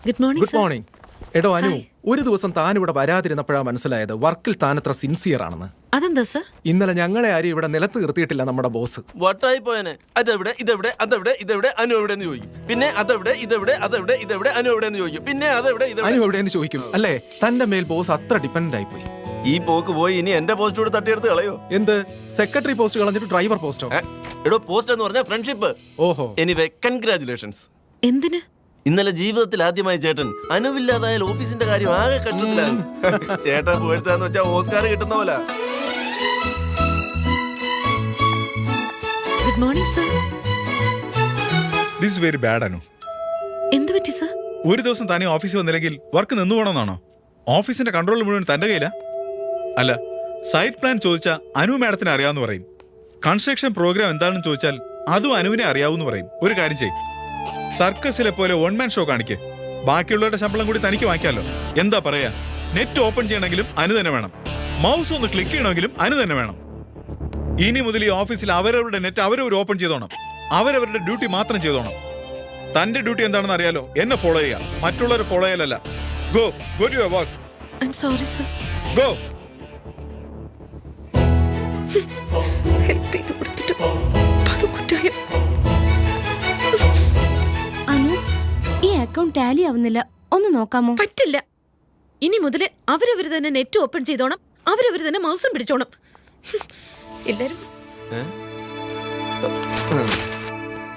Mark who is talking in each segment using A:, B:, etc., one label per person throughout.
A: Good morning.
B: Good morning. എടോ അനു, ഒരു ദിവസം താൻ ഇവിടെ വരാതിരുന്നപ്പോഴാണ് മനസ്സിലായത് വർക്കിൽ താൻ എത്ര സിൻസിയർ ആണെന്ന്.
A: അതെന്താ സർ?
B: ഇന്നലെ ഞങ്ങളെ ആരും ഇവിടെ നിലത്ത് നിർത്തിയിട്ടില്ല നമ്മുടെ ബോസ്.
C: വട്ടായി പോയനെ. അതെവിടെ ഇതെവിടെ അതെവിടെ ഇതെവിടെ അനു എവിടെയെന്ന് ചോദിക്കും. പിന്നെ അതെവിടെ ഇതെവിടെ അതെവിടെ ഇതെവിടെ അനു എവിടെയെന്ന് ചോദിക്കും. പിന്നെ അതെവിടെ
B: അനു എവിടെയെന്ന് ചോദിക്കും അല്ലേ? തന്റെ മേൽ ബോസ് അത്ര ഡിപ്പെൻഡന്റ് ആയിപ്പോയി.
C: ഈ പോക്ക് പോയി ഇനി എന്റെ പോസ്റ്റ് കൂടെ തട്ടിയെടുത്ത് കളയോ?
B: എന്ത് സെക്രട്ടറി പോസ്റ്റ് കളഞ്ഞിട്ട് ഡ്രൈവർ പോസ്റ്റോ?
C: എടോ പോസ്റ്റ് എന്ന് പറഞ്ഞാൽ ഫ്രണ്ട്ഷിപ്പ്.
B: ഓഹോ.
C: Anyway congratulations.
A: എന്തിന്?
C: ഇന്നലെ ജീവിതത്തിൽ ആദ്യമായി ചേട്ടൻ അനുവില്ലാതായാൽ ഓഫീസിന്റെ കാര്യം ആകെ കഷ്ടത്തിലാണ്. ചേട്ടൻ പോഴ്ത്താന്ന് വെച്ചാൽ ഓസ്കാർ കിട്ടുന്ന പോലെ.
A: Good morning sir.
D: This is very bad Anu.
A: എന്ത് പറ്റി സർ?
D: ഒരു ദിവസം തന്നെ ഓഫീസിൽ വന്നില്ലെങ്കിൽ വർക്ക് നിന്നു പോകണമെന്നാണോ? ഓഫീസിന്റെ കൺട്രോൾ മുഴുവൻ തന്റെ കയ്യിലാ? അല്ല, സൈറ്റ് പ്ലാൻ ചോദിച്ചാൽ അനു മാഡത്തിന് അറിയാമെന്ന് പറയും. കൺസ്ട്രക്ഷൻ പ്രോഗ്രാം എന്താണെന്ന് ചോദിച്ചാൽ അതും അനുവിനെ അറിയാവൂന്ന് പറയും. ഒരു കാര്യം ചെയ്യും, സർക്കസിലെ പോലെ വൺ മാൻ ഷോ കാണിക്ക്. ബാക്കിയുള്ളവരുടെ ശമ്പളം കൂടി തനിക്ക് വാങ്ങിക്കാമല്ലോ. എന്താ പറയാ, നെറ്റ് ഓപ്പൺ ചെയ്യണമെങ്കിലും അനു തന്നെ വേണം, മൗസ് ഒന്ന് ക്ലിക്ക് ചെയ്യണമെങ്കിലും അനു തന്നെ വേണം. ഇനി മുതൽ ഈ ഓഫീസിൽ അവരവരുടെ നെറ്റ് അവരവർ ഓപ്പൺ ചെയ്തോണം, അവരവരുടെ ഡ്യൂട്ടി മാത്രം ചെയ്തോണം. തന്റെ ഡ്യൂട്ടി എന്താണെന്ന് അറിയാലോ, എന്നെ ഫോളോ ചെയ്യാം, മറ്റുള്ളവരെ ഫോളോ ചെയ്യലല്ല. Go go to your work.
A: I am sorry sir.
D: Go.
A: Help ചെയ്ത് കൊടുത്തിട്ട് അതും കുറ്റമായി.
E: അനു, ഈ അക്കൗണ്ട് ടാലി ആവുന്നില്ല, ഒന്ന് നോക്കാമോ?
A: പറ്റില്ല. ഇനി മുതൽ അവരവർ തന്നെ നെറ്റ് ഓപ്പൺ ചെയ്തോണം, അവരവർ തന്നെ മൗസും പിടിച്ചോണം. എല്ലാരും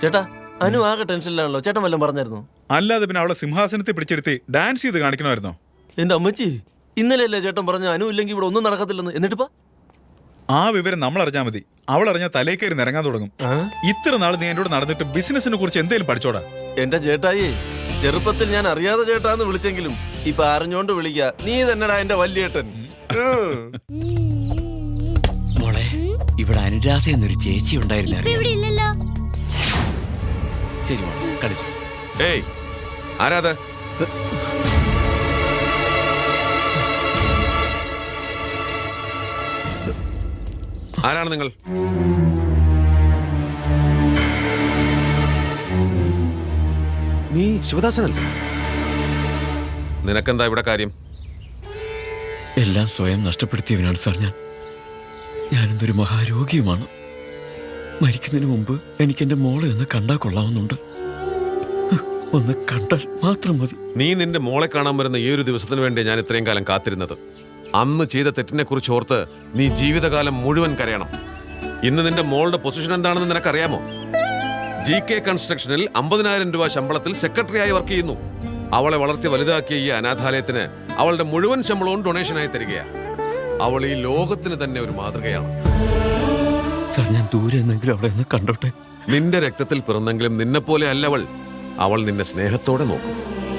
C: ചേട്ടാ, അനു ആകെ ടെൻഷനിലാണല്ലോ. ചേട്ടൻ വല്ലതും പറഞ്ഞായിരുന്നു?
D: അല്ലാതെ പിന്നെ അവളെ സിംഹാസനത്തിൽ പിടിച്ചെടുത്ത് ഡാൻസ് ചെയ്ത് കാണിക്കണമായിരുന്നോ?
C: എന്റെ അമ്മച്ചി, ഇന്നലെയല്ലേ ചേട്ടൻ പറഞ്ഞു അനു ഇല്ലെങ്കിൽ ഇവിടെ ഒന്നും നടക്കത്തില്ലെന്ന്. എന്നിട്ടിപ്പോ
D: ആ വിവരം നമ്മൾ അറിഞ്ഞാൽ മതി. അവൾ അറിഞ്ഞാൽ തലേ കയറി നിരങ്ങാൻ തുടങ്ങും. ഇത്ര നാൾ നീ എന്നോട് നടന്നിട്ട് ബിസിനസിനെ കുറിച്ച് എന്തേലും പഠിച്ചോടാ?
C: എന്റെ ചേട്ടായി, ചെറുപ്പത്തിൽ ഞാൻ അറിയാതെ ചേട്ടാന്ന് വിളിച്ചെങ്കിലും ഇപ്പൊ അറിഞ്ഞോണ്ട് വിളിക്ക. നീ തന്നെടാ എന്റെ വല്യേട്ടൻ.
F: മോളെ, ഇവിടെ അനുരാധ എന്നൊരു ചേച്ചി ഉണ്ടായിരുന്നല്ലോ. ശരി മോളെ, കളിച്ചു.
G: ഏയ്, ആരാത്? ആരാണ് നിങ്ങൾ?
B: നീ ശിവദാസനല്ലേ?
G: നിനക്കെന്താ ഇവിടെ കാര്യം?
F: എല്ലാം സ്വയം നഷ്ടപ്പെടുത്തിയവനാണ് സാർ ഞാനെന്തൊരു മഹാരോഗിയുമാണ്. മരിക്കുന്നതിന് മുമ്പ് എനിക്ക് എന്റെ മോളെ ഒന്ന് കണ്ടാൽ കൊള്ളാവുന്നുണ്ട്. ഒന്ന് കണ്ടാൽ മാത്രം മതി.
G: നീ നിന്റെ മോളെ കാണാൻ വരുന്ന ഈ ഒരു ദിവസത്തിന് വേണ്ടി ഞാൻ ഇത്രയും കാലം കാത്തിരുന്നത്. അന്ന് ചെയ്ത തെറ്റിനെ കുറിച്ച് ഓർത്ത് നീ ജീവിതകാലം മുഴുവൻ കരയണം. ഇന്ന് നിന്റെ മോളുടെ പൊസിഷൻ എന്താണെന്ന് നിനക്കറിയാമോ? GK കൺസ്ട്രക്ഷനിൽ 50,000 രൂപ ശമ്പളത്തിൽ സെക്രട്ടറിയായി വർക്ക് ചെയ്യുന്നു. അവളെ വളർത്തി വലുതാക്കിയ ഈ അനാഥാലയത്തിന് അവളുടെ മുഴുവൻ ശമ്പളവും ഡൊണേഷനായി തരികയാണ്. അവൾ ഈ ലോകത്തിന് തന്നെ ഒരു മാതൃകയാണ്.
F: സാർ, ഞാൻ ദൂരെ നിന്നെങ്കിലും അവളെ ഒന്ന് കണ്ടോട്ടെ.
G: നിന്റെ രക്തത്തിൽ പിറന്നെങ്കിലും നിന്നെപ്പോലെ അല്ലവൾ. അവൾ നിന്നെ സ്നേഹത്തോടെ നോക്കും.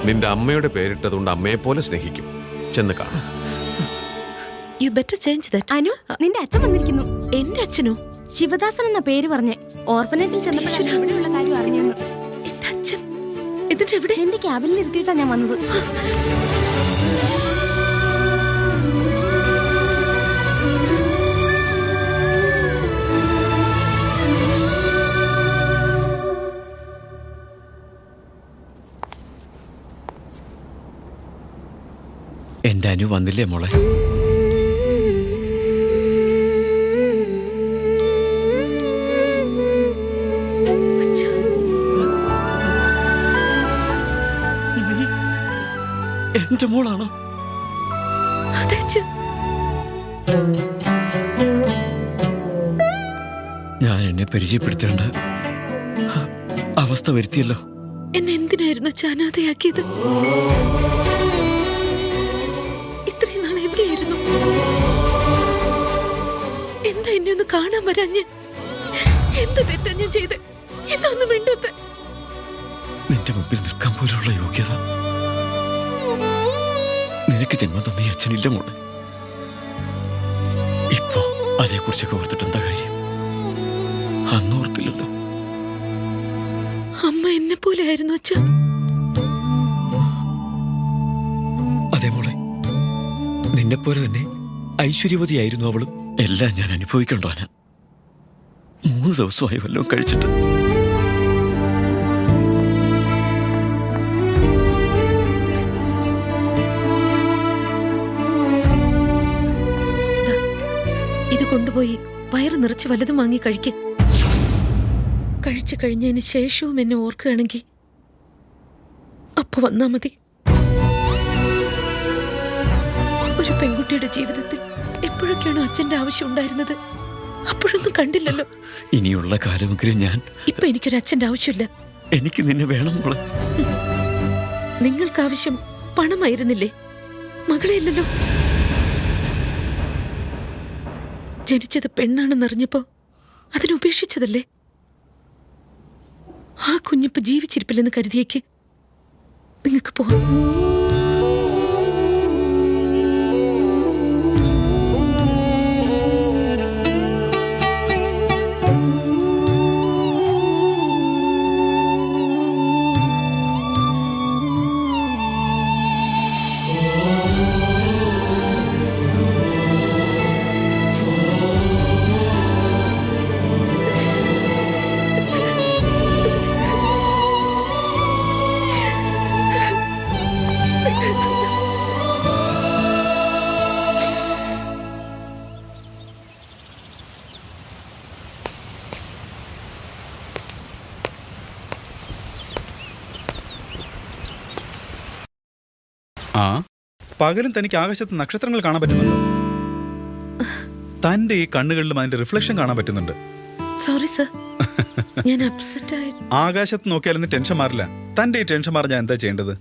G: നിന്റെ അമ്മയുടെ പേരിട്ടതുകൊണ്ട് അമ്മയെ പോലെ സ്നേഹിക്കും. ചെന്ന് കാണാം.
A: You better change that.
E: Anu, നിന്റെ അച്ഛൻ വന്നിരിക്കുന്നു.
A: എന്റെ അച്ഛനോ?
E: ശിവദാസൻ എന്ന പേര് പറഞ്ഞ് ഓർഫനേജിൽ ചെന്നപ്പോൾ ഇവിടെയുള്ള കാര്യം അറിഞ്ഞെന്ന്.
A: എന്റെ അച്ഛൻ എന്നിട്ട് എവിടെ?
E: എന്റെ ക്യാബിനിൽ ഇരുത്തിയിട്ടാ ഞാൻ വന്നത്.
F: എന്റെ അനു വന്നില്ലേ മോളെ? എന്റെ മോളാണോ? ഞാൻ എന്നെ പരിചയപ്പെടുത്തേണ്ട അവസ്ഥ വരുത്തിയല്ലോ.
A: എന്നെ എന്തിനായിരുന്നു അനാഥയാക്കിയത്? ഇത്രയും നാൾ എവിടെയായിരുന്നു? എന്താ എന്നെ ഒന്ന് കാണാൻ വരാഞ്ഞ്? എന്ത് തെറ്റാ ഞാൻ ചെയ്ത്? ഇതൊന്നും വേണ്ടത്.
F: നിന്റെ മുമ്പിൽ നിൽക്കാൻ പോലുള്ള യോഗ്യത നിനക്ക് ജന്മം തന്ന ഈ അച്ഛനില്ല മോളെ. ഇപ്പോ അതേക്കുറിച്ചൊക്കെ ഓർത്തിട്ട് എന്താ കാര്യം? അന്നോർത്തില്ലല്ലോ.
A: അമ്മ എന്നെ പോലെ ആയിരുന്നു അച്ഛ.
F: അതേ മോളെ, നിന്നെപ്പോലെ തന്നെ ഐശ്വര്യവതിയായിരുന്നു അവളും. എല്ലാം ഞാൻ അനുഭവിക്കണ്ടോനാ. 3 ദിവസമായി വല്ലതും കഴിച്ചിട്ട്.
A: പോയി വയറ് നിറച്ച് വല്ലതും വാങ്ങി കഴിക്ക്. കഴിച്ചു കഴിഞ്ഞതിന് ശേഷവും എന്നെ ഓർക്കുകയാണെങ്കിൽ അപ്പൊ വന്നാ മതി. ഒരു പെൺകുട്ടിയുടെ ജീവിതത്തിൽ എപ്പോഴൊക്കെയാണോ അച്ഛന്റെ ആവശ്യം ഉണ്ടായിരുന്നത് അപ്പോഴൊന്നും കണ്ടില്ലല്ലോ.
F: ഇനിയുള്ള കാലമെങ്കിലും ഞാൻ
A: ഇപ്പൊ എനിക്കൊരു അച്ഛന്റെ ആവശ്യമില്ല.
F: എനിക്ക് നിന്നെ വേണം മോളെ.
A: നിങ്ങൾക്ക് ആവശ്യം പണമായിരുന്നില്ലേ? മകളെ അല്ലല്ലോ. ജനിച്ചത് പെണ്ണാണെന്നറിഞ്ഞപ്പോ അതിനുപേക്ഷിച്ചതല്ലേ? ആ കുഞ്ഞിപ്പ് ജീവിച്ചിരിപ്പില്ലെന്ന് കരുതിയേക്ക് നിങ്ങൾക്ക് പോവാം.
D: ആ പകലും തനിക്ക് ആകാശത്ത് നക്ഷത്രങ്ങൾ കാണാൻ പറ്റുന്നുണ്ടോ? തന്റെ ഈ കണ്ണുകളിലും അതിന്റെ റിഫ്ലക്ഷൻ കാണാൻ പറ്റുന്നുണ്ട്.
A: സോറി സർ, ഞാൻ അപ്സെറ്റ് ആയി.
D: ആകാശത്ത് നോക്കിയാലൊന്നും ടെൻഷൻ മാറില്ല. തന്റെ ഈ ടെൻഷൻ മാറി ഞാൻ എന്താ ചെയ്യേണ്ടത്?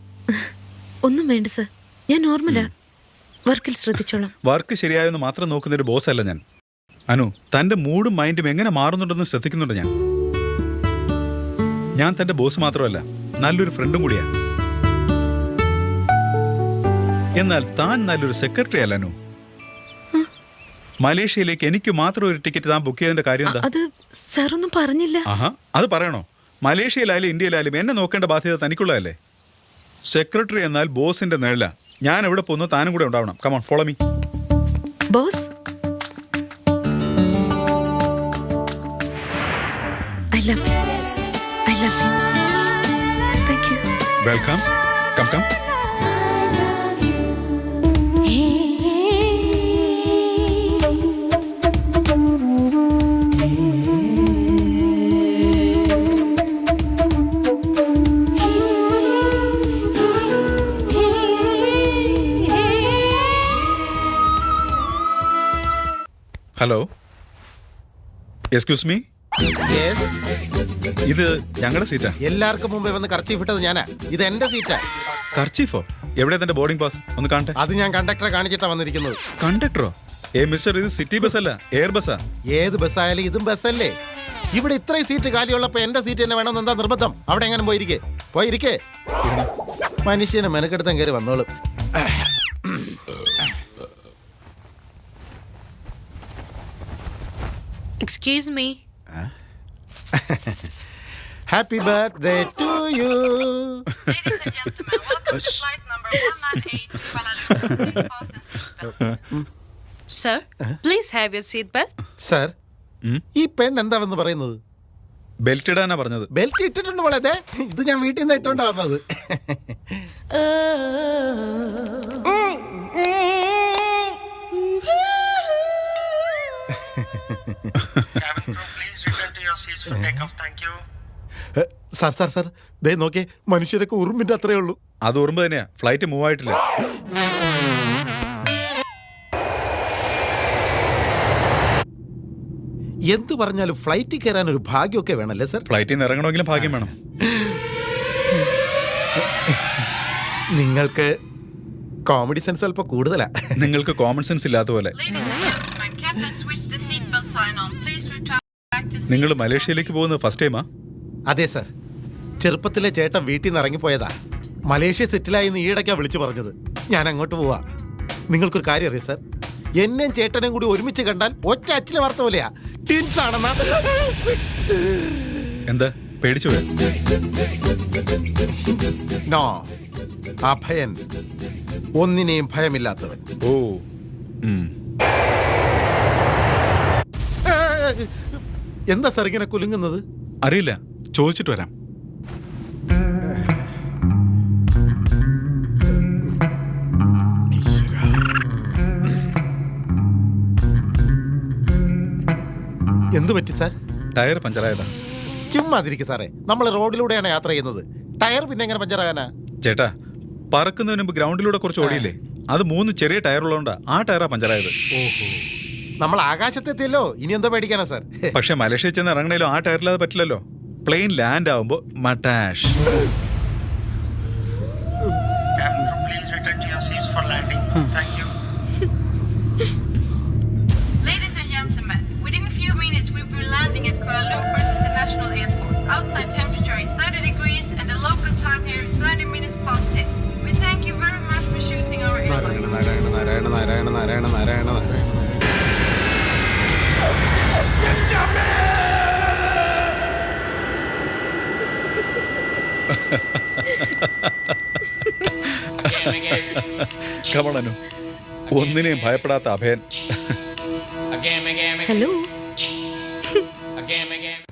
A: ഒന്നും വേണ്ട സർ, ഞാൻ നോർമലാ. വർക്കിൽ ശ്രദ്ധിച്ചോളാം.
D: വർക്ക് ശരിയായെന്ന് മാത്രം നോക്കുന്ന ഒരു ബോസ് അല്ല ഞാൻ. അനു, തന്റെ മൂഡും മൈൻഡും എങ്ങനെ മാറുന്നുണ്ടെന്ന് ശ്രദ്ധിക്കുന്നുണ്ട് ഞാൻ. ഞാൻ തന്റെ ബോസ് മാത്രമല്ല, നല്ലൊരു ഫ്രണ്ടും കൂടിയാ. എന്നാൽ താൻ നല്ലൊരു സെക്രട്ടറി അല്ല അനു. മലേഷ്യയിലേക്ക് എനിക്ക് മാത്രം ഒരു ടിക്കറ്റ് താൻ ബുക്ക് ചെയ്തതിന്റെ കാര്യം എന്താ?
A: അത് സാർ ഒന്നും പറഞ്ഞില്ല.
D: ആഹാ, അത് പറയണോ? മലേഷ്യയിലായാലും ഇന്ത്യയിലായാലും എന്നെ നോക്കേണ്ട ബാധ്യത തനിക്കുള്ളതല്ലേ? സെക്രട്ടറി എന്നാൽ ബോസിന്റെ നിഴല. ഞാൻ എവിടെ പോകുന്നു താനും കൂടെ ഉണ്ടാവണം. Come on, follow me.
A: Boss, I love you. I love you. Thank you.
D: Welcome. Come come. Hello, excuse me. ഇത് ഞങ്ങളുടെ സീറ്റാ.
H: എല്ലാവർക്കും മുമ്പേ വന്ന് കർച്ചീഫ് ഇട്ടത് ഞാനാ. ഇത് എന്റെ സീറ്റാ.
D: കർച്ചീഫോ? എവിടെ തന്റെ ബോർഡിംഗ് പാസ്? ഒന്ന് കാണട്ടെ.
H: അത് ഞാൻ കണ്ടക്ടറെ കാണിച്ചിട്ടാ വന്നിരിക്കുന്നത്.
D: കണ്ടക്ടറോ? മിസ്റ്റർ, ഇത് സിറ്റി ബസ് അല്ല, എയർ ബസ്സാ.
H: ഏത് ബസ്സായാലും ഇതും ബസ്സല്ലേ? ഇവിടെ ഇത്രയും സീറ്റ് കാലിയുള്ളപ്പോ എന്റെ സീറ്റ് തന്നെ വേണമെന്ന് എന്താ നിർബന്ധം? അവിടെ എങ്ങനെ പോയിരിക്കേ. മനുഷ്യനെ മെനക്കെടുത്താൻ കയറി വന്നോളും.
E: Excuse me.
H: Happy birthday to you.
I: Ladies and gentlemen, welcome to flight number 198 to Kuala Lumpur. Please fasten seatbelts.
E: Sir, please have your seatbelt.
H: Sir, ഈ പെണ്ണ് എന്താണെന്ന് പറയുന്നത്?
D: ബെൽറ്റ് ഇടാനാ പറഞ്ഞത്.
H: ബെൽറ്റ് ഇട്ടിട്ടുണ്ട് മോളെ. ഇത് ഞാൻ വീട്ടിൽ നിന്ന് ഇട്ടോണ്ടാ വന്നത്. സാർ, ദേ നോക്കേ, മനുഷ്യരൊക്കെ ഉറുമ്പിന്റെ അത്രേ ഉള്ളൂ.
D: അത് ഉറുമ്പ് തന്നെയാ. ഫ്ലൈറ്റ് മൂവ് ആയിട്ടില്ല.
H: എന്ത് പറഞ്ഞാലും ഫ്ലൈറ്റിൽ കയറാൻ ഒരു ഭാഗ്യമൊക്കെ വേണമല്ലേ സർ?
D: ഫ്ലൈറ്റിൽ നിന്ന് ഇറങ്ങണമെങ്കിലും ഭാഗ്യം വേണം.
H: നിങ്ങൾക്ക് കോമഡി സെൻസ് അല്പം കൂടുതലാ.
D: നിങ്ങൾക്ക് കോമൺ സെൻസ് ഇല്ലാത്ത പോലെ.
I: Ladies and gentlemen, Captain switched the seatbelt sign on. Please return back to
D: നിങ്ങൾ
I: seats.
D: മലേഷ്യയിലേക്ക് പോകുന്നത് ഫസ്റ്റ് ടൈമാ?
H: അതെ സർ, ചെറുപ്പത്തിലെ ചേട്ടൻ വീട്ടിൽ നിന്ന് ഇറങ്ങിപ്പോയതാ. മലേഷ്യ സെറ്റിലായി എന്ന് ഈയിടയ്ക്കാ വിളിച്ചു പറഞ്ഞത്. ഞാൻ അങ്ങോട്ട് പോവാ. നിങ്ങൾക്കൊരു കാര്യം അറിയാം സർ, എന്നെയും ചേട്ടനെയും കൂടി ഒരുമിച്ച് കണ്ടാൽ ഒറ്റ അച്ചിലെ വാർത്ത പോലെയാ. ടിൻസ് ആണെന്നാ.
D: എന്താ പേടിച്ചു പോയോ?
H: നോ, അഭയൻ, ഒന്നിനെയും ഭയമില്ലാത്തവൻ.
D: ഓ,
H: എന്താ സാർ ഇങ്ങനെ കുലുങ്ങുന്നത്?
D: അറിയില്ല, ചോദിച്ചിട്ട് വരാം.
H: Sir
D: tyre പഞ്ചറായതാ.
H: ചുമ്മാതിരിക്കും സാറേ, നമ്മൾ റോഡിലൂടെയാണ് യാത്ര ചെയ്യുന്നത്. ടയർ പിന്നെ എങ്ങനെ പഞ്ചറാകാനാ?
D: ചേട്ടാ, പറക്കുന്നതിന് മുമ്പ് ഗ്രൗണ്ടിലൂടെ കുറച്ച് ഓടിയില്ലേ, അത് 3 ചെറിയ ടയറുള്ളതുകൊണ്ടാ ആ ടയറാ പഞ്ചറായത്.
H: ഓഹോ, നമ്മൾ ആകാശത്തെത്തിയല്ലോ, ഇനി എന്താ പേടിക്കാനാ സാർ?
D: പക്ഷെ മലേഷ്യയിൽ ചെന്ന് ഇറങ്ങണേലും ആ ടയറില്ലാതെ പറ്റില്ലല്ലോ. പ്ലെയിൻ ലാൻഡ് ആവുമ്പോ മട്ടാഷ്.
I: Ladies and gentlemen, within a few minutes we'll be landing at Kuala Lumpur's International Airport. Outside temperature is 30 degrees and the local time here is 30 minutes past 10. We thank you very much for choosing our airline.
H: Narayana Narayana Narayana Narayana Narayana Narayana.
D: കമണനു ഒന്നിനെയും ഭയപ്പെടാത്ത Abhayan.
A: Hello